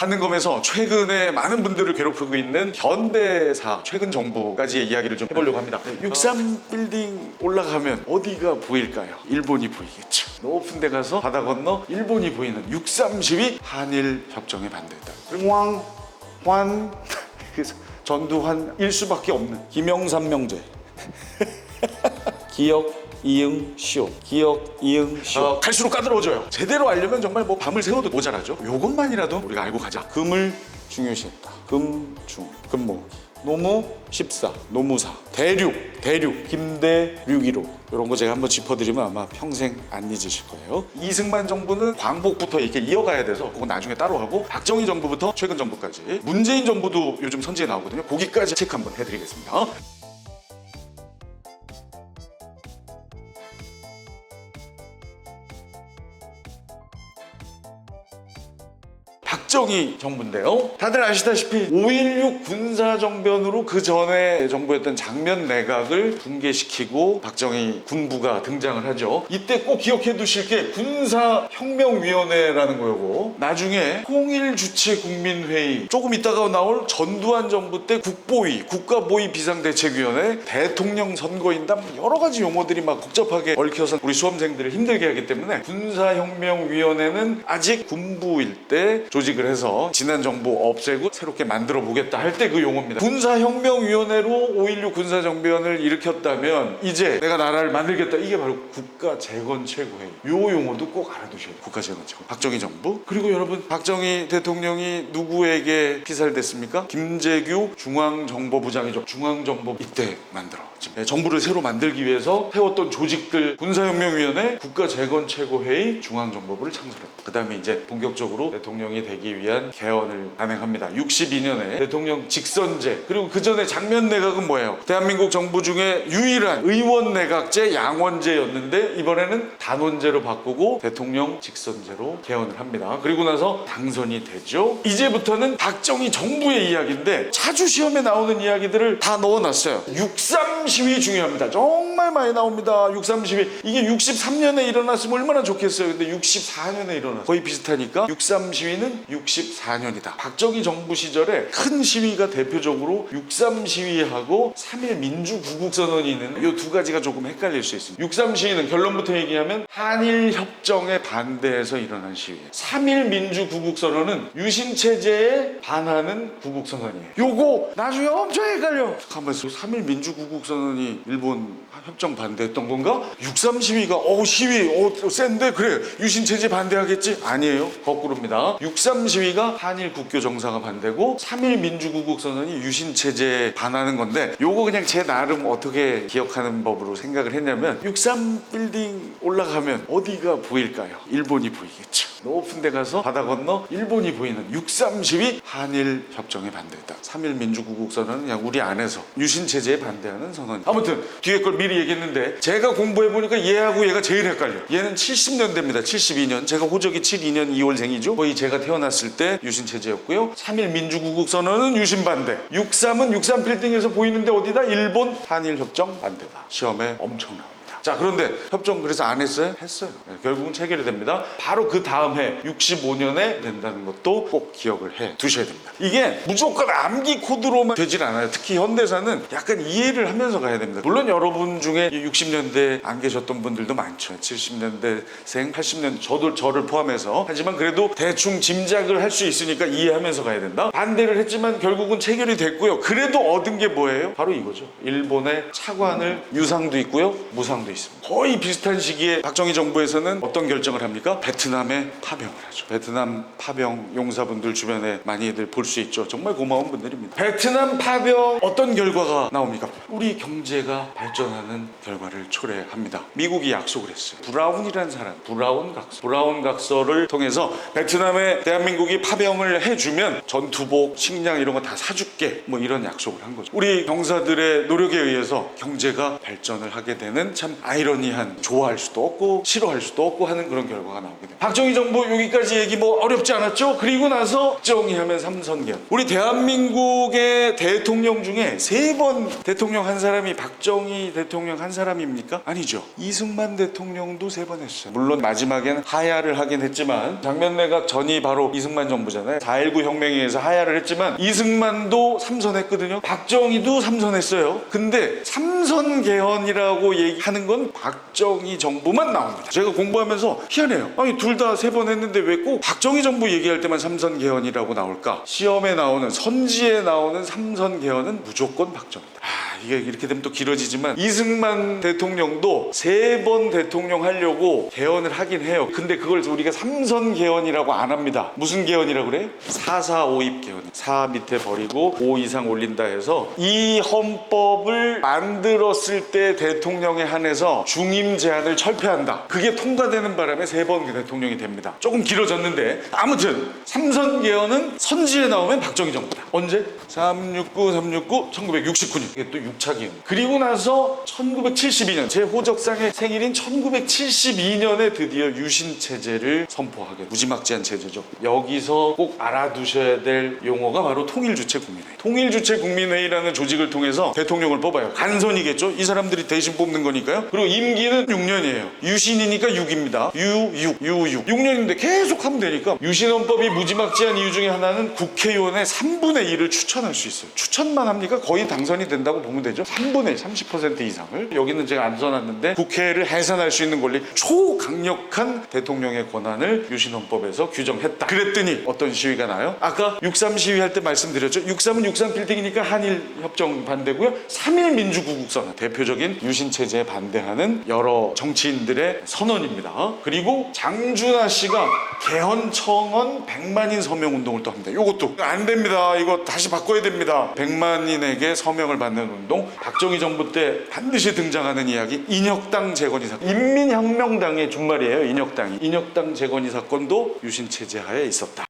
한능검에서 최근에 많은 분들을 괴롭히고 있는 현대사 최근 정부까지의 이야기를 좀 해보려고 합니다. 63빌딩 올라가면 어디가 보일까요? 일본이 보이겠죠. 높은 데 가서 바다 건너 일본이 보이는 6312 한일 협정에 반대했다. 황 그래서 전두환일 수밖에 없는 김영삼 명제. 기억 이응 시오. 기억 이응 시오. 갈수록 까다로워져요. 제대로 알려면 정말 뭐 밤을 새워도 모자라죠. 요것만이라도 우리가 알고 가자. 금을 중요시했다. 금중 금모기 노무 14 노무사 대륙 김대륙이로 이런 거 제가 한번 짚어드리면 아마 평생 안 잊으실 거예요. 이승만 정부는 광복부터 이렇게 이어가야 돼서 그건 나중에 따로 하고 박정희 정부부터 최근 정부까지 문재인 정부도 요즘 선지에 나오거든요. 거기까지 체크 한번 해드리겠습니다. 박정희 정부인데요. 다들 아시다시피 5.16 군사정변으로 그 전에 정부였던 장면 내각을 붕괴시키고 박정희 군부가 등장을 하죠. 이때 꼭 기억해 두실 게 군사혁명위원회라는 거고, 나중에 통일주체국민회의, 조금 있다가 나올 전두환 정부 때 국보위, 국가보위 비상대책위원회, 대통령 선거인단, 여러 가지 용어들이 막 복잡하게 얽혀서 우리 수험생들을 힘들게 하기 때문에 군사혁명위원회는 아직 군부일 때 조직을 해서 지난 정부 없애고 새롭게 만들어 보겠다 할 때 그 용어입니다. 군사혁명위원회로 5.16 군사정변을 일으켰다면 이제 내가 나라를 만들겠다, 이게 바로 국가재건최고회의. 요 용어도 꼭 알아두셔야 돼요. 국가재건최고. 박정희 정부. 그리고 여러분, 박정희 대통령이 누구에게 피살됐습니까? 김재규 중앙정보부장이죠. 중앙정보 이때 만들어 지금 정부를 새로 만들기 위해서 세웠던 조직들, 군사혁명위원회, 국가재건최고회의, 중앙정보부를 창설했다. 그 다음에 이제 본격적으로 대통령이 되기 위한 개헌을 단행합니다. 62년에 대통령 직선제, 그리고 그 전에 장면 내각은 뭐예요? 대한민국 정부 중에 유일한 의원 내각제 양원제였는데 이번에는 단원제로 바꾸고 대통령 직선제로 개헌을 합니다. 그리고 나서 당선이 되죠. 이제부터는 박정희 정부의 이야기인데 자주 시험에 나오는 이야기들을 다 넣어놨어요. 63 시위 중요합니다. 정말 많이 나옵니다. 63 시위. 이게 63년에 일어났으면 얼마나 좋겠어요. 근데 64년에 일어났어요. 거의 비슷하니까 63 시위는 64년이다. 박정희 정부 시절에 큰 시위가 대표적으로 63 시위하고 3.1 민주구국선언이 있는 이 두 가지가 조금 헷갈릴 수 있습니다. 63 시위는 결론부터 얘기하면 한일 협정에 반대해서 일어난 시위예요. 3.1 민주구국선언은 유신체제에 반하는 구국선언이에요. 요거 나중에 엄청 헷갈려. 가만있어. 3.1 민주구국선언이 일본 협정 반대했던 건가? 63 시위가 시위 센데 그래 유신체제 반대하겠지? 아니에요. 거꾸로입니다. 63 시위가 한일 국교 정상화 반대고 3.1 민주구국선언이 유신체제에 반하는 건데, 요거 그냥 제 나름 어떻게 기억하는 법으로 생각을 했냐면 63빌딩 올라가면 어디가 보일까요? 일본이 보이겠죠. 높은 데 가서 바다 건너 일본이 보이는 63 시위 한일 협정에 반대했다. 3.1 민주구국선언은 그냥 우리 안에서 유신체제에 반대하는 선언. 아무튼 뒤에 걸 미리 얘기했는데 제가 공부해보니까 얘하고 얘가 제일 헷갈려. 얘는 70년대입니다. 72년. 제가 호적이 72년 2월생이죠. 거의 제가 태어났을 때 유신체제였고요. 3.1 민주구국선언은 유신반대. 63은 63빌딩에서 보이는데 어디다? 일본 한일 협정 반대다. 시험에 엄청 나옵니다. 자, 그런데 협정 그래서 안 했어요? 했어요. 네, 결국은 체결이 됩니다. 바로 그 다음 해 65년에 된다는 것도 꼭 기억을 해 두셔야 됩니다. 이게 무조건 암기 코드로만 되질 않아요. 특히 현대사는 약간 이해를 하면서 가야 됩니다. 물론 여러분 중에 60년대 안 계셨던 분들도 많죠. 70년대생, 80년대, 저를 포함해서. 하지만 그래도 대충 짐작을 할 수 있으니까 이해하면서 가야 된다. 반대를 했지만 결국은 체결이 됐고요. 그래도 얻은 게 뭐예요? 바로 이거죠. 일본의 차관을 유상도 있고요, 무상도 있습니다. 거의 비슷한 시기에 박정희 정부에서는 어떤 결정을 합니까? 베트남에 파병을 하죠. 베트남 파병 용사분들 주변에 많이들 볼 수 있죠. 정말 고마운 분들입니다. 베트남 파병 어떤 결과가 나옵니까? 우리 경제가 발전하는 결과를 초래합니다. 미국이 약속을 했어요. 브라운이라는 사람, 브라운 각서를 통해서 베트남에 대한민국이 파병을 해주면 전투복, 식량 이런 거 다 사줄게, 뭐 이런 약속을 한 거죠. 우리 병사들의 노력에 의해서 경제가 발전을 하게 되는 참 아이러니한, 좋아할 수도 없고 싫어할 수도 없고 하는 그런 결과가 나오게 돼요. 박정희 정부 여기까지 얘기 뭐 어렵지 않았죠? 그리고 나서 박정희 하면 삼선개헌. 우리 대한민국의 대통령 중에 3번 대통령 한 사람이 박정희 대통령 한 사람입니까? 아니죠. 이승만 대통령도 3번 했어요. 물론 마지막엔 하야를 하긴 했지만 장면내각 전이 바로 이승만 정부잖아요. 4.19 혁명에 의해서 하야를 했지만 이승만도 삼선했거든요. 박정희도 삼선했어요. 근데 삼선개헌이라고 얘기하는 건 박정희 정부만 나옵니다. 제가 공부하면서 희한해요. 아니 둘 다 3번 했는데 왜 꼭 박정희 정부 얘기할 때만 삼선개헌이라고 나올까? 시험에 나오는, 선지에 나오는 삼선개헌은 무조건 박정희다. 이게 이렇게 되면 또 길어지지만 이승만 대통령도 3번 대통령 하려고 개헌을 하긴 해요. 근데 그걸 우리가 삼선 개헌이라고 안 합니다. 무슨 개헌이라고 그래? 4.4.5입 개헌. 4 밑에 버리고 5 이상 올린다 해서 이 헌법을 만들었을 때 대통령에 한해서 중임 제한을 철폐한다. 그게 통과되는 바람에 3번 대통령이 됩니다. 조금 길어졌는데 아무튼 삼선 개헌은 선지에 나오면 박정희 정부다. 언제? 369 1969년. 이게 또 6차 기원. 그리고 나서 1972년 제 호적상의 생일인 1972년에 드디어 유신체제를 선포하게. 무지막지한 체제죠. 여기서 꼭 알아두셔야 될 용어가 바로 통일주체국민회의. 통일주체국민회의라는 조직을 통해서 대통령을 뽑아요. 간선이겠죠. 이 사람들이 대신 뽑는 거니까요. 그리고 임기는 6년이에요. 유신이니까 6입니다. 유 6년인데 계속 하면 되니까. 유신헌법이 무지막지한 이유 중에 하나는 국회의원의 3분의 1을 추천할 수 있어요. 추천만 합니까? 거의 당선이 된다고 보면 되죠. 3분의 30% 이상을. 여기는 제가 안 써놨는데 국회를 해산할 수 있는 권리, 초강력한 대통령의 권한을 유신헌법에서 규정했다. 그랬더니 어떤 시위가 나요? 아까 6.3 시위할 때 말씀드렸죠. 6.3은 6.3 빌딩이니까 한일협정 반대고요. 3.1 민주구국선, 대표적인 유신체제에 반대하는 여러 정치인들의 선언입니다. 그리고 장준하 씨가 개헌청원 100만인 서명운동을 또 합니다. 이것도 안 됩니다. 이거 다시 바꿔야 됩니다. 100만인에게 서명을 받는 운동. 박정희 정부 때 반드시 등장하는 이야기, 인혁당 재건이 사건. 인민혁명당의 준말이에요. 인혁당이. 인혁당 재건이 사건도 유신체제 하에 있었다.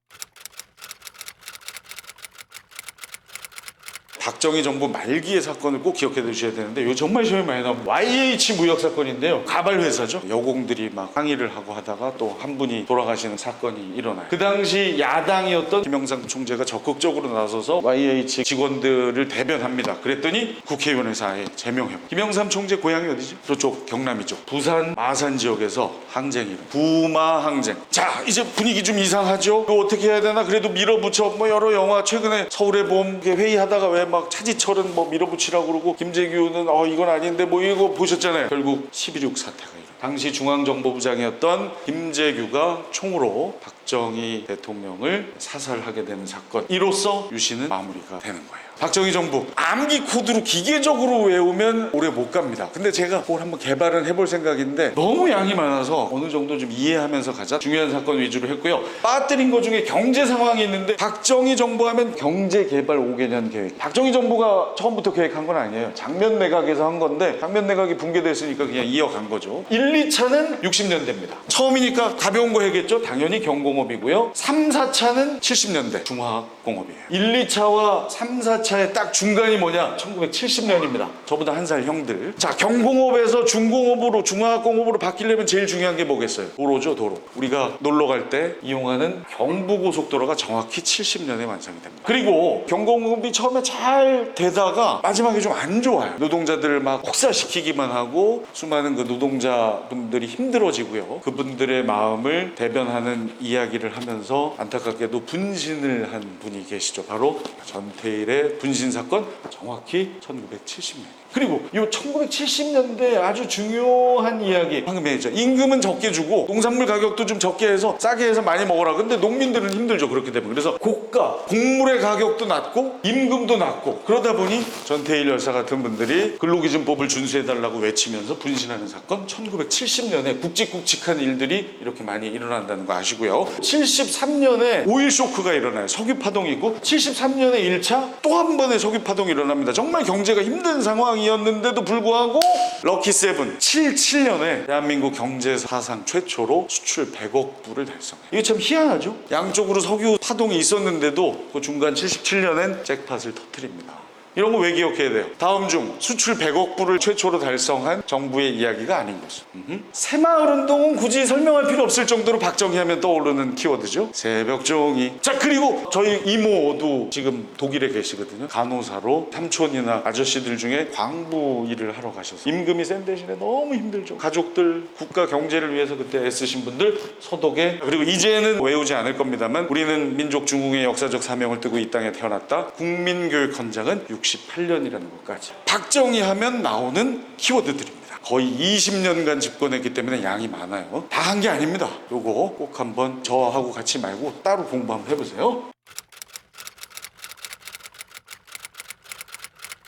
박정희 정부 말기의 사건을 꼭 기억해 두셔야 되는데 이거 정말 시험에 많이 나옵니다. YH 무역 사건인데요. 가발 회사죠. 여공들이 막 항의를 하고 하다가 또 한 분이 돌아가시는 사건이 일어나요. 그 당시 야당이었던 김영삼 총재가 적극적으로 나서서 YH 직원들을 대변합니다. 그랬더니 국회의원회사 아예 제명해요. 김영삼 총재 고향이 어디죠? 저쪽 경남이죠. 부산 마산 지역에서 항쟁이 부마 항쟁. 자, 이제 분위기 좀 이상하죠? 이거 어떻게 해야 되나? 그래도 밀어붙여. 뭐 여러 영화 최근에 서울의 봄 회의하다가 왜 막 차지철은 뭐 밀어붙이라고 그러고 김재규는 이건 아닌데 뭐 이거 보셨잖아요. 결국 11.6 사태가 일어나요. 당시 중앙정보부장이었던 김재규가 총으로 박정희 대통령을 사살하게 되는 사건. 이로써 유신은 마무리가 되는 거예요. 박정희 정부 암기 코드로 기계적으로 외우면 오래 못 갑니다. 근데 제가 그걸 한번 개발은 해볼 생각인데 너무 양이 많아서 어느 정도 좀 이해하면서 가자. 중요한 사건 위주로 했고요. 빠뜨린 것 중에 경제 상황이 있는데 박정희 정부 하면 경제개발 5개년 계획. 박정희 정부가 처음부터 계획한 건 아니에요. 장면 내각에서 한 건데 장면 내각이 붕괴됐으니까 그냥 이어간 거죠. 1, 2차는 60년대입니다. 처음이니까 가벼운 거 해야겠죠. 당연히 경공업이고요. 3, 4차는 70년대 중화학공업이에요. 1, 2차와 3, 4차의 딱 중간이 뭐냐? 1970년입니다. 저보다 한 살 형들. 자, 경공업에서 중공업으로 중화학공업으로 바뀌려면 제일 중요한 게 뭐겠어요? 도로죠, 도로. 우리가 놀러 갈 때 이용하는 경부고속도로가 정확히 70년에 완성이 됩니다. 그리고 경공업이 처음에 잘 되다가 마지막에 좀 안 좋아요. 노동자들을 막 혹사시키기만 하고 수많은 그 노동자분들이 힘들어지고요. 그분들의 마음을 대변하는 이야기를 하면서 안타깝게도 분신을 한 분이 계시죠. 바로 전태일의 분신 사건, 정확히 1970년. 그리고 이 1970년대 아주 중요한 이야기 방금 얘기했죠. 임금은 적게 주고 농산물 가격도 좀 적게 해서 싸게 해서 많이 먹어라. 근데 농민들은 힘들죠. 그렇게 되면. 그래서 고가 곡물의 가격도 낮고 임금도 낮고 그러다 보니 전태일 열사 같은 분들이 근로기준법을 준수해달라고 외치면서 분신하는 사건. 1970년에 굵직굵직한 일들이 이렇게 많이 일어난다는 거 아시고요. 73년에 오일 쇼크가 일어나요. 석유파동이 있고 73년에 1차 또 한 번의 석유파동이 일어납니다. 정말 경제가 힘든 상황이었는데도 불구하고 럭키세븐 77년에 대한민국 경제 사상 최초로 수출 100억 불을 달성해요. 이게 참 희한하죠? 양쪽으로 석유 파동이 있었는데도 그 중간 77년엔 잭팟을 터뜨립니다. 이런 거 왜 기억해야 돼요? 다음 중 수출 100억 불을 최초로 달성한 정부의 이야기가 아닌 것은. 새마을운동은 굳이 설명할 필요 없을 정도로 박정희 하면 떠오르는 키워드죠. 새벽종이. 자, 그리고 저희 이모도 지금 독일에 계시거든요. 간호사로 삼촌이나 아저씨들 중에 광부 일을 하러 가셔서 임금이 센 대신에 너무 힘들죠. 가족들, 국가 경제를 위해서 그때 애쓰신 분들 소독에. 그리고 이제는 외우지 않을 겁니다만 우리는 민족 중흥의 역사적 사명을 띠고 이 땅에 태어났다. 국민교육헌장은 68년이라는 것까지. 박정희 하면 나오는 키워드들입니다. 거의 20년간 집권했기 때문에 양이 많아요. 다 한 게 아닙니다. 요거 꼭 한번 저하고 같이 말고 따로 공부 한번 해보세요.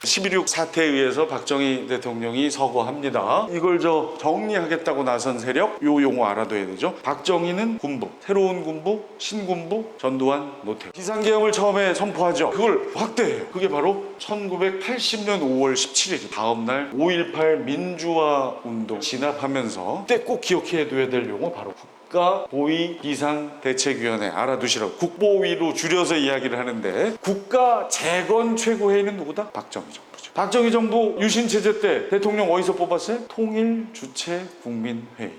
11.6 사태에 의해서 박정희 대통령이 서거합니다. 이걸 정리하겠다고 나선 세력, 요 용어 알아둬야 되죠. 박정희는 군부, 새로운 군부, 신군부, 전두환, 노태우. 비상계엄을 처음에 선포하죠. 그걸 확대해요. 그게 바로 1980년 5월 17일 다음날 5.18 민주화 운동 진압하면서 그때 꼭 기억해야 될 용어 바로 국가보위 비상대책위원회. 알아두시라고. 국보위로 줄여서 이야기를 하는데 국가 재건 최고회의는 누구다? 박정희 정부죠. 박정희 정부 유신체제 때 대통령 어디서 뽑았어요? 통일주체국민회의.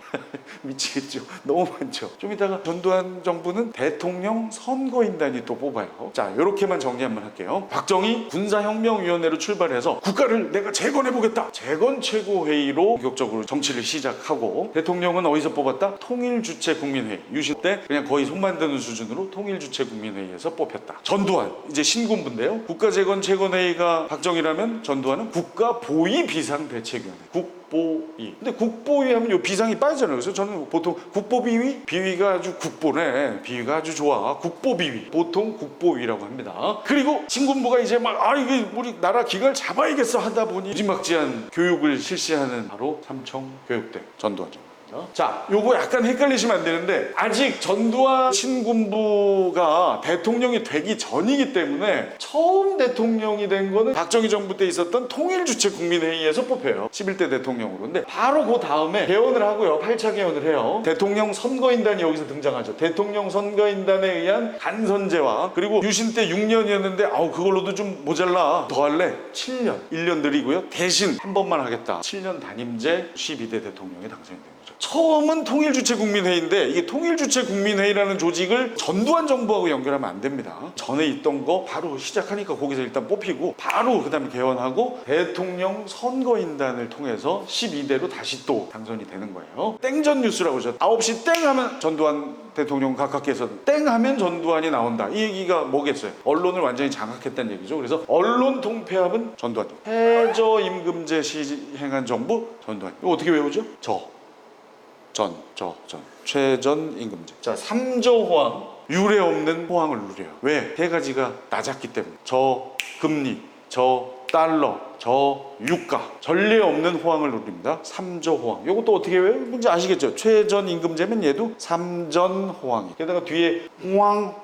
미치겠죠? 너무 많죠. 좀 이따가 전두환 정부는 대통령 선거인단이 또 뽑아요. 자, 이렇게만 정리 한번 할게요. 박정희 군사혁명위원회로 출발해서 국가를 내가 재건해보겠다. 재건 최고회의로 본격적으로 정치를 시작하고 대통령은 어디서 뽑았다? 통일주체국민회의. 유신 때 그냥 거의 손 만드는 수준으로 통일주체국민회의에서 뽑혔다. 전두환 이제 신군부인데요. 국가재건 최고회의가 박정희라면 전두환은 국가보위 비상대책위원회. 국보위. 근데 국보위 하면 요 비상이 빠지잖아요. 그래서 저는 보통 국보비위? 비위가 아주 국보네. 비위가 아주 좋아. 국보비위. 보통 국보위라고 합니다. 그리고 신군부가 이제 이게 우리 나라 기강을 잡아야겠어 하다 보니 무지막지한 교육을 실시하는 바로 삼청교육대 전두환 정부. 자, 요거 약간 헷갈리시면 안 되는데 아직 전두환 신군부가 대통령이 되기 전이기 때문에 처음 대통령이 된 거는 박정희 정부 때 있었던 통일주체국민회의에서 뽑혀요. 11대 대통령으로. 근데 바로 그 다음에 개헌을 하고요. 8차 개헌을 해요. 대통령 선거인단이 여기서 등장하죠. 대통령 선거인단에 의한 간선제와 그리고 유신 때 6년이었는데 그걸로도 좀 모자라. 더 할래? 7년. 1년 늘리고요. 대신 한 번만 하겠다. 7년 단임제 12대 대통령이 당선이 됩니다. 처음은 통일주체국민회의인데 이게 통일주체국민회의라는 조직을 전두환 정부하고 연결하면 안 됩니다. 전에 있던 거 바로 시작하니까 거기서 일단 뽑히고 바로 그 다음에 개헌하고 대통령 선거인단을 통해서 12대로 다시 또 당선이 되는 거예요. 땡전 뉴스라고 그러죠. 9시 땡 하면 전두환 대통령 가깝게서 땡 하면 전두환이 나온다. 이 얘기가 뭐겠어요? 언론을 완전히 장악했다는 얘기죠. 그래서 언론 통폐합은 전두환 정부. 최저임금제 시행한 정부 전두환. 이거 어떻게 외우죠? 최전 임금제. 자, 3조 호황. 유례 없는 호황을 누려요. 왜? 세 가지가 낮았기 때문에. 저금리, 저달러, 저유가. 전례 없는 호황을 누립니다. 3조 호황. 이것도 어떻게 외워요? 문제 아시겠죠? 최전 임금제면 얘도 3전 호황이. 게다가 뒤에 호황,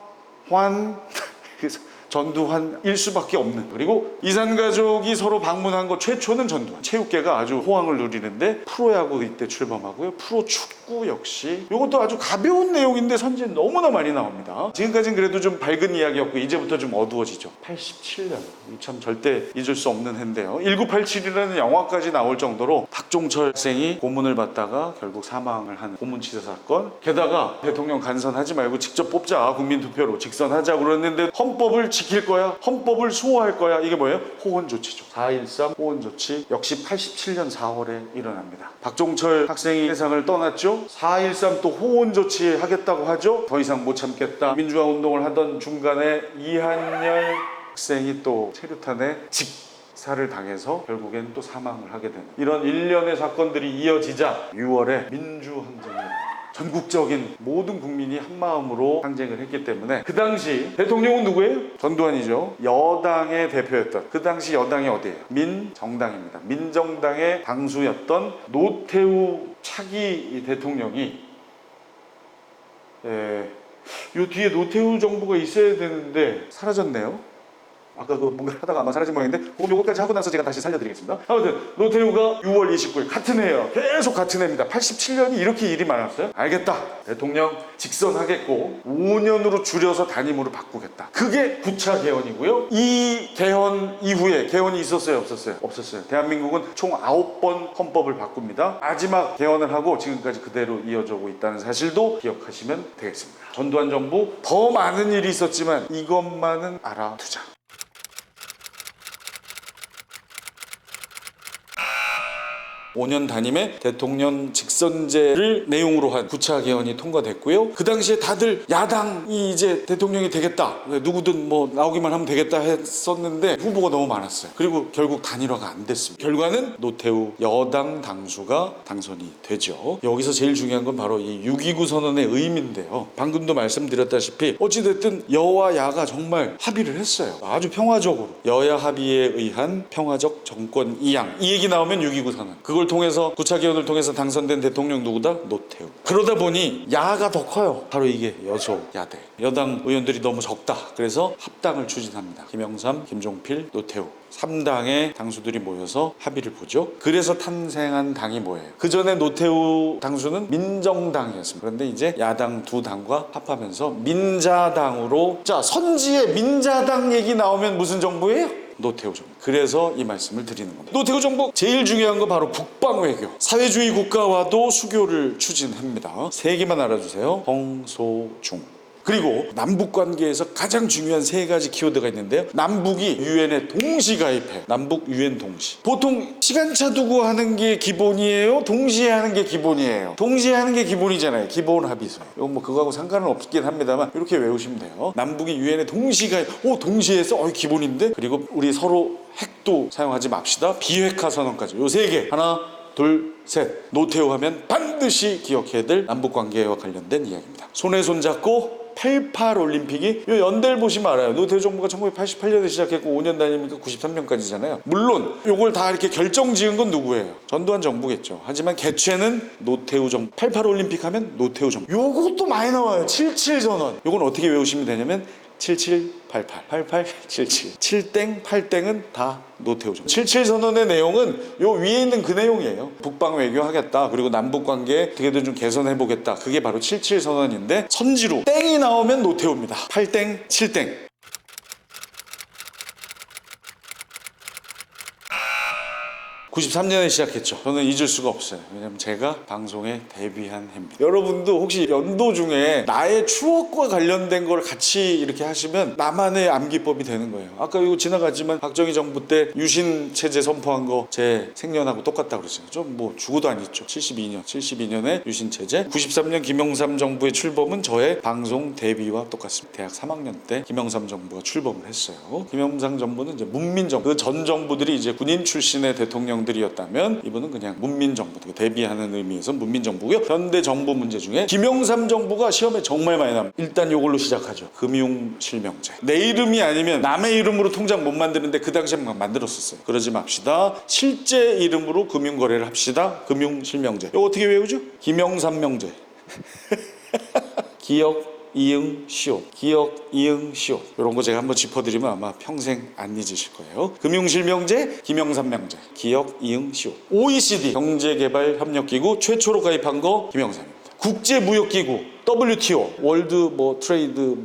그래서 전두환일 수밖에 없는. 그리고 이산가족이 서로 방문한 거 최초는 전두환. 체육계가 아주 호황을 누리는데 프로야구 이때 출범하고요. 프로축구 역시 이것도 아주 가벼운 내용인데 선지에 너무나 많이 나옵니다. 지금까지는 그래도 좀 밝은 이야기였고 이제부터 좀 어두워지죠. 87년. 참 절대 잊을 수 없는 해인데요. 1987이라는 영화까지 나올 정도로 박종철 학생이 고문을 받다가 결국 사망을 하는 고문치사 사건. 게다가 대통령 간선하지 말고 직접 뽑자. 국민투표로 직선하자고 그랬는데 헌법을 지킬 거야? 헌법을 수호할 거야? 이게 뭐예요? 호헌조치죠. 4.13 호헌조치 역시 87년 4월에 일어납니다. 박종철 학생이 세상을 떠났죠. 4.13 또 호헌조치 하겠다고 하죠. 더 이상 못 참겠다. 민주화 운동을 하던 중간에 이한열 학생이 또 체류탄에 직사를 당해서 결국엔 또 사망을 하게 되는 이런 일련의 사건들이 이어지자 6월에 민주항쟁이 전국적인 모든 국민이 한마음으로 항쟁을 했기 때문에 그 당시 대통령은 누구예요? 전두환이죠. 여당의 대표였던 그 당시 여당이 어디예요? 민정당입니다. 민정당의 당수였던 노태우 차기 대통령이 요 뒤에 노태우 정부가 있어야 되는데 사라졌네요. 아까 그 뭔가 하다가 아마 사라진 모양인데 그럼 요거까지 하고 나서 제가 다시 살려드리겠습니다. 아무튼 노태우가 6월 29일 같은 해예요. 계속 같은 해입니다. 87년이 이렇게 일이 많았어요. 알겠다. 대통령 직선하겠고 5년으로 줄여서 단임으로 바꾸겠다. 그게 9차 개헌이고요. 이 개헌 이후에 개헌이 있었어요? 없었어요? 없었어요. 대한민국은 총 9번 헌법을 바꿉니다. 마지막 개헌을 하고 지금까지 그대로 이어져 오고 있다는 사실도 기억하시면 되겠습니다. 전두환 정부 더 많은 일이 있었지만 이것만은 알아두자. 5년 단임의 대통령 직선제를 내용으로 한 9차 개헌이 통과됐고요. 그 당시에 다들 야당이 이제 대통령이 되겠다, 누구든 뭐 나오기만 하면 되겠다 했었는데 후보가 너무 많았어요. 그리고 결국 단일화가 안 됐습니다. 결과는 노태우 여당 당수가 당선이 되죠. 여기서 제일 중요한 건 바로 이 6.29 선언의 의미인데요. 방금도 말씀드렸다시피 어찌됐든 여와 야가 정말 합의를 했어요. 아주 평화적으로 여야 합의에 의한 평화적 정권 이양, 이 얘기 나오면 6.29 선언, 그걸 통해서 9차 개헌을 통해서 당선된 대통령 누구다? 노태우. 그러다 보니 야가 더 커요. 바로 이게 여소야대. 여당 의원들이 너무 적다. 그래서 합당을 추진합니다. 김영삼, 김종필, 노태우 3당의 당수들이 모여서 합의를 보죠. 그래서 탄생한 당이 뭐예요? 그 전에 노태우 당수는 민정당이었습니다. 그런데 이제 야당 두 당과 합하면서 민자당으로, 자, 선지에 민자당 얘기 나오면 무슨 정부예요? 노태우 정부. 그래서 이 말씀을 드리는 겁니다. 노태우 정부 제일 중요한 거 바로 국방 외교. 사회주의 국가와도 수교를 추진합니다. 세 개만 알아주세요. 홍소중. 그리고 남북 관계에서 가장 중요한 세 가지 키워드가 있는데요. 남북이 유엔에 동시 가입해. 남북 유엔 동시. 보통 시간차 두고 하는 게 기본이에요? 동시에 하는 게 기본이에요? 동시에 하는 게 기본이잖아요. 기본 합의서. 이거 뭐 그거하고 상관은 없긴 합니다만 이렇게 외우시면 돼요. 남북이 유엔에 동시 가입. 동시에 해서 기본인데? 그리고 우리 서로 핵도 사용하지 맙시다. 비핵화 선언까지. 요 세 개. 하나, 둘, 셋. 노태우 하면 반드시 기억해야 될 남북관계와 관련된 이야기입니다. 손에 손잡고 88 올림픽이 요 연대를 보시면 알아요. 노태우 정부가 1988년에 시작했고 5년 다니니까 93년까지잖아요. 물론 요걸 다 이렇게 결정 지은 건 누구예요? 전두환 정부겠죠. 하지만 개최는 노태우 정부. 88 올림픽 하면 노태우 정부. 요것도 많이 나와요. 77 선언. 요건 어떻게 외우시면 되냐면 7788, 8877, 7땡, 8땡은 다 노태우 정부. 77 선언의 내용은 요 위에 있는 그 내용이에요. 북방 외교하겠다. 그리고 남북 관계 어떻게든 좀 개선해보겠다. 그게 바로 77 선언인데 선지로 땡이 나오면 노태우입니다. 8땡, 7땡. 93년에 시작했죠. 저는 잊을 수가 없어요. 왜냐면 제가 방송에 데뷔한 해입니다. 여러분도 혹시 연도 중에 나의 추억과 관련된 걸 같이 이렇게 하시면 나만의 암기법이 되는 거예요. 아까 이거 지나갔지만 박정희 정부 때 유신 체제 선포한 거 제 생년하고 똑같다고 그랬어요. 좀 뭐 죽어도 안 잊죠. 72년에 유신 체제. 93년 김영삼 정부의 출범은 저의 방송 데뷔와 똑같습니다. 대학 3학년 때 김영삼 정부가 출범을 했어요. 김영삼 정부는 이제 문민정부. 그 전 정부들이 이제 군인 출신의 대통령들이었다면 이분은 그냥 문민정부. 데뷔하는 의미에서 문민정부고요. 현대 정부 문제 중에 김영삼 정부가 시험에 정말 많이 나옵니다. 일단 이걸로 시작하죠. 금융실명제. 내 이름이 아니면 남의 이름으로 통장 못 만드는데 그 당시에 막 만들었었어요. 그러지 맙시다. 실제 이름으로 금융거래를 합시다. 금융실명제. 이거 어떻게 외우죠? 김영삼명제. 기억, 이응, 시옷. 기억, 이응, 시옷. 이런 거 제가 한번 짚어드리면 아마 평생 안 잊으실 거예요. 금융실명제, 김영삼명제. 기억, 이응, 시옷. OECD 경제개발협력기구 최초로 가입한 거 김영삼입니다. 국제무역기구 WTO 월드 트레이드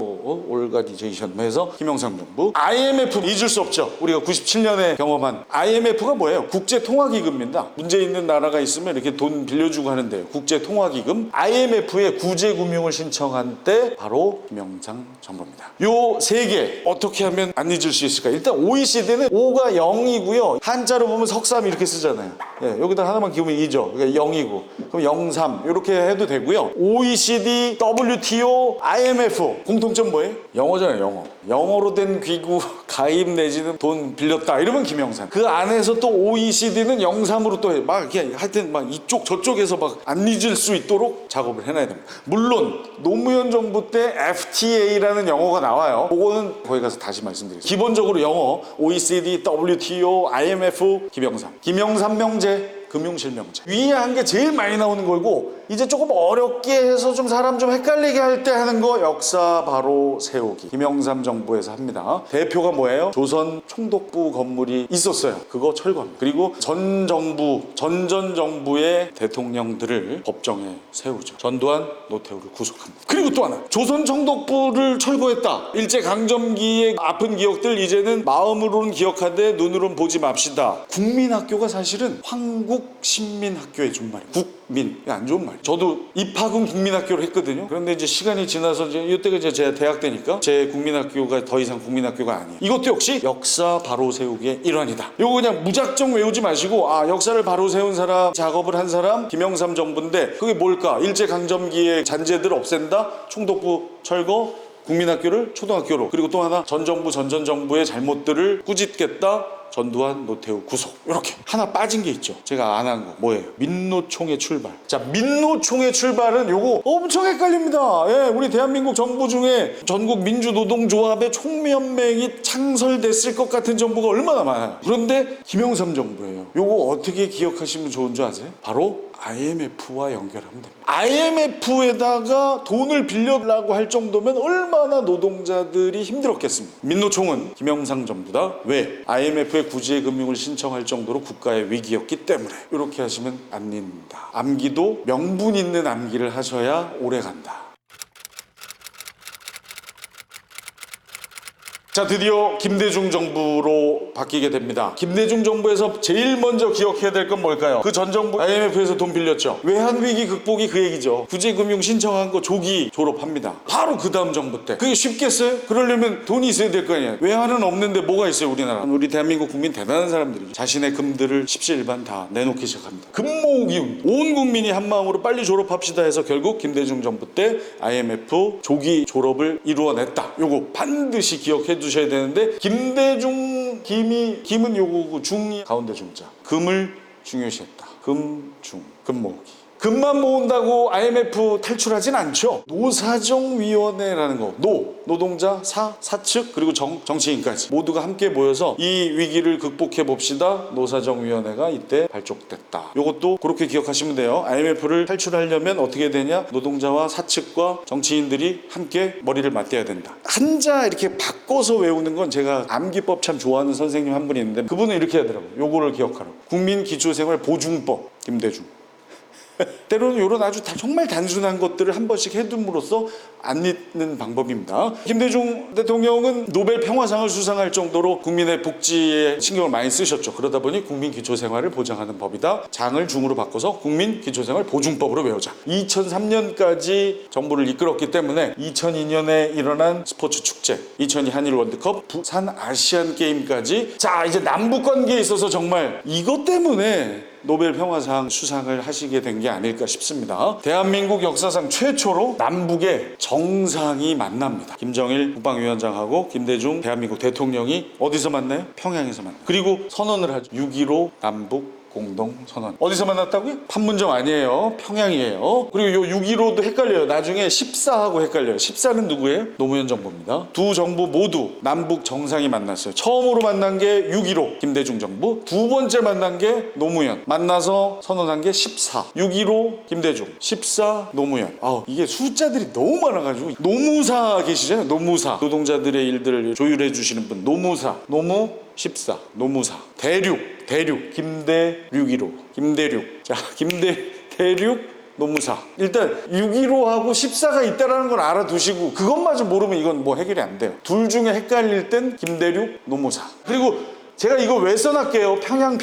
올가니제이션 해서 김영삼 정부. IMF 잊을 수 없죠. 우리가 97년에 경험한 IMF가 뭐예요? 국제통화기금입니다. 문제 있는 나라가 있으면 이렇게 돈 빌려주고 하는데요. 국제통화기금. IMF에 구제금융을 신청한 때 바로 김영삼 정부입니다. 요 세 개 어떻게 하면 안 잊을 수 있을까? 일단 OECD는 O가 0이고요. 한자로 보면 석삼 이렇게 쓰잖아요. 네, 여기다 하나만 기우면 2죠. 그러니까 0이고 그럼 03 이렇게 해도 되고요. OECD, WTO, IMF 공통점 뭐예요? 영어잖아요. 영어. 영어로 된 기구 가입 내지는 돈 빌렸다 이러면 김영삼. 그 안에서 또 OECD는 03으로 또 막 이렇게 하여튼 막 이쪽 저쪽에서 막 안 잊을 수 있도록 작업을 해놔야 됩니다. 물론 노무현 정부 때 FTA라는 영어가 나와요. 그거는 거기 가서 다시 말씀드리겠습니다. 기본적으로 영어 OECD, WTO, IMF 김영삼. 김영삼 명제 금융실명제. 위에 한 게 제일 많이 나오는 거고, 이제 조금 어렵게 해서 좀 사람 좀 헷갈리게 할 때 하는 거 역사 바로 세우기. 김영삼 정부에서 합니다. 대표가 뭐예요? 조선 총독부 건물이 있었어요. 그거 철거합니다. 그리고 전 정부의 대통령들을 법정에 세우죠. 전두환, 노태우를 구속합니다. 그리고 또 하나, 조선 총독부를 철거했다. 일제강점기의 아픈 기억들 이제는 마음으로는 기억하되 눈으로는 보지 맙시다. 국민학교가 사실은 황국신민학교의 준말이에요. 국민, 이게 안 좋은 말이에요. 저도 입학은 국민학교를 했거든요. 그런데 이제 시간이 지나서 이때가 이제 제가 대학 때니까 제 국민학교가 더 이상 국민학교가 아니에요. 이것도 역시 역사 바로 세우기의 일환이다. 요거 그냥 무작정 외우지 마시고, 아, 역사를 바로 세운 사람, 작업을 한 사람 김영삼 정부인데 그게 뭘까? 일제강점기의 잔재들 없앤다? 총독부 철거? 국민학교를 초등학교로. 그리고 또 하나, 전 정부의 잘못들을 꾸짖겠다? 전두환, 노태우 구속. 이렇게 하나 빠진 게 있죠. 제가 안 한 거 뭐예요? 민노총의 출발. 자, 민노총의 출발은 요거 엄청 헷갈립니다. 예, 우리 대한민국 정부 중에 전국 민주노동조합의 총연맹이 창설됐을 것 같은 정부가 얼마나 많아요. 그런데 김영삼 정부예요. 요거 어떻게 기억하시면 좋은 줄 아세요? 바로 IMF와 연결하면 됩니다. IMF에다가 돈을 빌려달라고 할 정도면 얼마나 노동자들이 힘들었겠습니까? 민노총은 김영삼 정부다. 왜? IMF의 구제 금융을 신청할 정도로 국가의 위기였기 때문에. 이렇게 하시면 안 됩니다. 암기도 명분 있는 암기를 하셔야 오래 간다. 자, 드디어 김대중 정부로 바뀌게 됩니다. 김대중 정부에서 제일 먼저 기억해야 될 건 뭘까요? 그 전 정부 IMF에서 돈 빌렸죠. 외환위기 극복이 그 얘기죠. 구제금융 신청한 거 조기 졸업합니다. 바로 그 다음 정부 때. 그게 쉽겠어요? 그러려면 돈이 있어야 될 거 아니에요. 외환은 없는데 뭐가 있어요, 우리나라. 우리 대한민국 국민 대단한 사람들이죠. 자신의 금들을 십시일반 다 내놓기 시작합니다. 금 모으기 운동. 온 국민이 한마음으로 빨리 졸업합시다 해서 결국 김대중 정부 때 IMF 조기 졸업을 이루어냈다. 요거 반드시 기억해 주셔야 되는데, 김대중, 김은 요거 중이 가운데 중자. 금을 중요시했다. 금 모으기. 금만 모은다고 IMF 탈출하진 않죠. 노사정위원회라는 거. 노동자, 사측, 그리고 정치인까지 모두가 함께 모여서 이 위기를 극복해 봅시다. 노사정위원회가 이때 발족됐다. 이것도 그렇게 기억하시면 돼요. IMF를 탈출하려면 어떻게 되냐? 노동자와 사측과 정치인들이 함께 머리를 맞대야 된다. 한자 이렇게 바꿔서 외우는 건, 제가 암기법 참 좋아하는 선생님 한 분이 있는데 그분은 이렇게 하더라고요. 요거를 기억하라고. 국민기초생활보증법, 김대중. 때로는 이런 아주 정말 단순한 것들을 한 번씩 해둠으로써 안 잊는 방법입니다. 김대중 대통령은 노벨 평화상을 수상할 정도로 국민의 복지에 신경을 많이 쓰셨죠. 그러다 보니 국민기초생활을 보장하는 법이다. 장을 중으로 바꿔서 국민기초생활보증법으로 외우자. 2003년까지 정부를 이끌었기 때문에 2002년에 일어난 스포츠 축제, 2002 한일 월드컵, 부산 아시안 게임까지, 자, 이제 남북 관계에 있어서 정말 이것 때문에 노벨 평화상 수상을 하시게 된 게 아닐까 싶습니다. 대한민국 역사상 최초로 남북의 정상이 만납니다. 김정일 국방위원장하고 김대중 대한민국 대통령이 어디서 만나요? 평양에서 만나요. 그리고 선언을 하죠. 6.15 남북 공동선언. 어디서 만났다고요? 판문점 아니에요. 평양이에요. 그리고 요 6.15도 헷갈려요. 나중에 14하고 헷갈려요. 14는 누구예요? 노무현 정부입니다. 두 정부 모두 남북 정상이 만났어요. 처음으로 만난 게 6.15 김대중 정부, 두 번째 만난 게 노무현. 만나서 선언한 게 14. 6.15 김대중, 14 노무현. 이게 숫자들이 너무 많아가지고. 노무사 계시잖아요. 노무사. 노동자들의 일들을 조율해 주시는 분. 노무사. 노무 14. 노무사. 대륙 김대륙. 자, 대륙 노무사. 일단 6.15하고 14가 있다라는 걸 알아두시고, 그것마저 모르면 이건 뭐 해결이 안 돼요. 둘 중에 헷갈릴 땐 김대륙 노무사. 그리고 제가 이거 왜 써놨게요? 평양.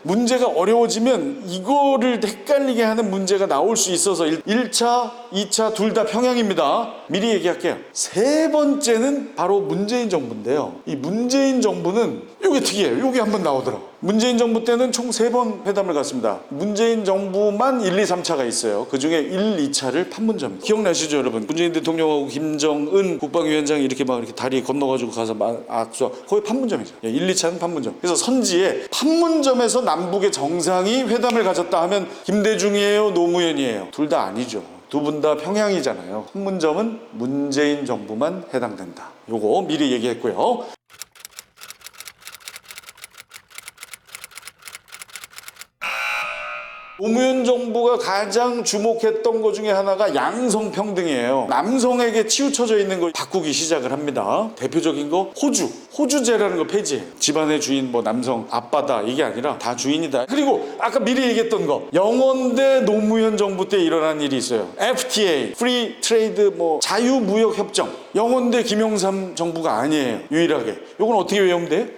문제가 어려워지면 이거를 헷갈리게 하는 문제가 나올 수 있어서 1차, 2차 둘 다 평양입니다. 미리 얘기할게요. 세 번째는 바로 문재인 정부인데요. 이 문재인 정부는 이게 특이해요. 이게 한번 나오더라고요. 문재인 정부 때는 총 3번 회담을 갔습니다. 문재인 정부만 1, 2, 3차가 있어요. 그중에 1, 2차를 판문점입니다. 기억나시죠, 여러분? 문재인 대통령하고 김정은 국방위원장이 이렇게 다리 건너가지고 가서 악수. 거의 판문점이죠. 1, 2차는 판문점. 그래서 선지에 판문점에서 남북의 정상이 회담을 가졌다 하면 김대중이에요, 노무현이에요? 둘 다 아니죠. 두 분 다 평양이잖아요. 판문점은 문재인 정부만 해당된다. 요거 미리 얘기했고요. 노무현 정부가 가장 주목했던 것 중에 하나가 양성평등이에요. 남성에게 치우쳐져 있는 걸 바꾸기 시작을 합니다. 대표적인 거 호주제라는 거 폐지해요. 집안의 주인 뭐 남성 아빠다 이게 아니라 다 주인이다. 그리고 아까 미리 얘기했던 거 영원대 노무현 정부 때 일어난 일이 있어요. FTA 프리 트레이드 뭐 자유무역협정. 영원대 김영삼 정부가 아니에요. 유일하게. 이건 어떻게 외우면 돼?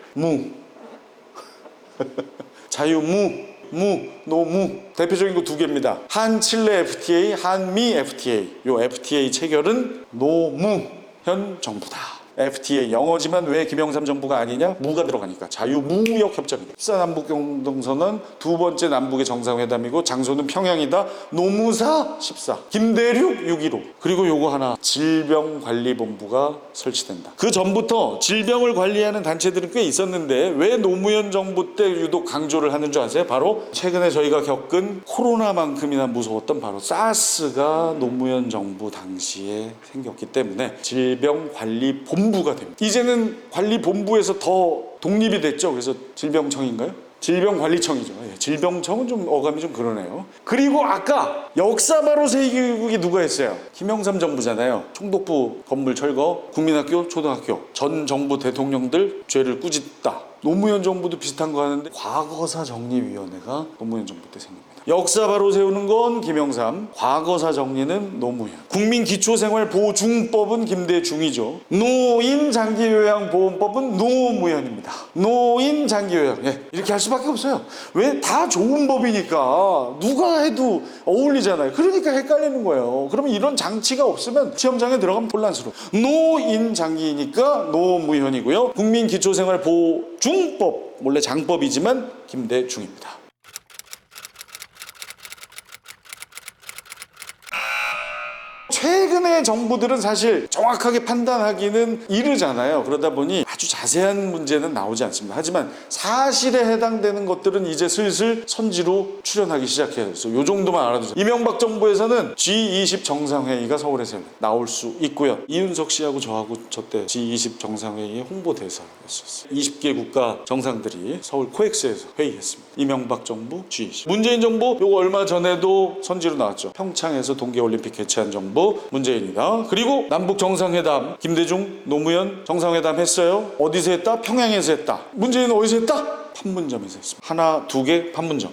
노무 대표적인 거 두 개입니다. 한칠레 FTA, 한미 FTA. 요 FTA 체결은 노무현 정부다. FTA 영어지만 왜 김영삼 정부가 아니냐? 무가 들어가니까 자유무역협정이다. 14남북공동선언 두 번째 남북의 정상회담이고 장소는 평양이다. 노무사 14 김대륙 6.15 그리고 요거 하나 질병관리본부가 설치된다. 그 전부터 질병을 관리하는 단체들은 꽤 있었는데 왜 노무현 정부 때 유독 강조를 하는 줄 아세요? 바로 최근에 저희가 겪은 코로나만큼이나 무서웠던 바로 사스가 노무현 정부 당시에 생겼기 때문에 질병관리본부가 됩니다. 이제는 관리본부에서 더 독립이 됐죠. 그래서 질병청인가요? 질병관리청이죠. 예, 질병청은 좀 어감이 좀 그러네요. 그리고 아까 역사 바로 세우기 누가 했어요? 김영삼 정부잖아요. 총독부 건물 철거, 국민학교, 초등학교 전 정부 대통령들 죄를 꾸짖다. 노무현 정부도 비슷한 거 하는데 과거사 정리위원회가 노무현 정부 때 생깁니다. 역사 바로 세우는 건 김영삼, 과거사 정리는 노무현. 국민기초생활보증법은 김대중이죠. 노인장기요양보험법은 노무현입니다. 노인장기요양 이렇게 할 수밖에 없어요. 왜? 다 좋은 법이니까 누가 해도 어울리잖아요. 그러니까 헷갈리는 거예요. 그러면 이런 장치가 없으면 시험장에 들어가면 혼란스러워. 노인장기니까 노무현이고요. 국민기초생활보증법 원래 장법이지만 김대중입니다. 최근의 정부들은 사실 정확하게 판단하기는 이르잖아요. 그러다 보니 아주 자세한 문제는 나오지 않습니다. 하지만 사실에 해당되는 것들은 이제 슬슬 선지로 출현하기 시작해요. 그래서 이 정도만 알아두세요. 이명박 정부에서는 G20 정상회의가 서울에서 나올 수 있고요. 이윤석 씨하고 저하고 저때 G20 정상회의의 홍보대사였었어요. 20개 국가 정상들이 서울 코엑스에서 회의했습니다. 이명박 정부 G20. 문재인 정부 요거 얼마 전에도 선지로 나왔죠. 평창에서 동계올림픽 개최한 정부 문재인이다. 그리고 남북 정상회담 김대중 노무현 정상회담 했어요. 어디서 했다? 평양에서 했다. 문재인은 어디서 했다? 판문점에서 했습니다. 하나, 두 개 판문점.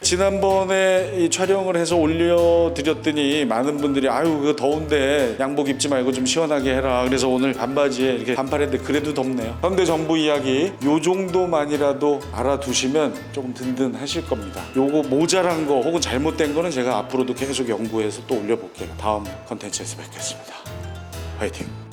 지난번에 이 촬영을 해서 올려드렸더니 많은 분들이 아유 그거 더운데 양복 입지 말고 좀 시원하게 해라. 그래서 오늘 반바지에 이렇게 반팔했는데 그래도 덥네요. 현대 정부 이야기 요 정도만이라도 알아두시면 조금 든든하실 겁니다. 요거 모자란 거 혹은 잘못된 거는 제가 앞으로도 계속 연구해서 또 올려볼게요. 다음 컨텐츠에서 뵙겠습니다. 화이팅!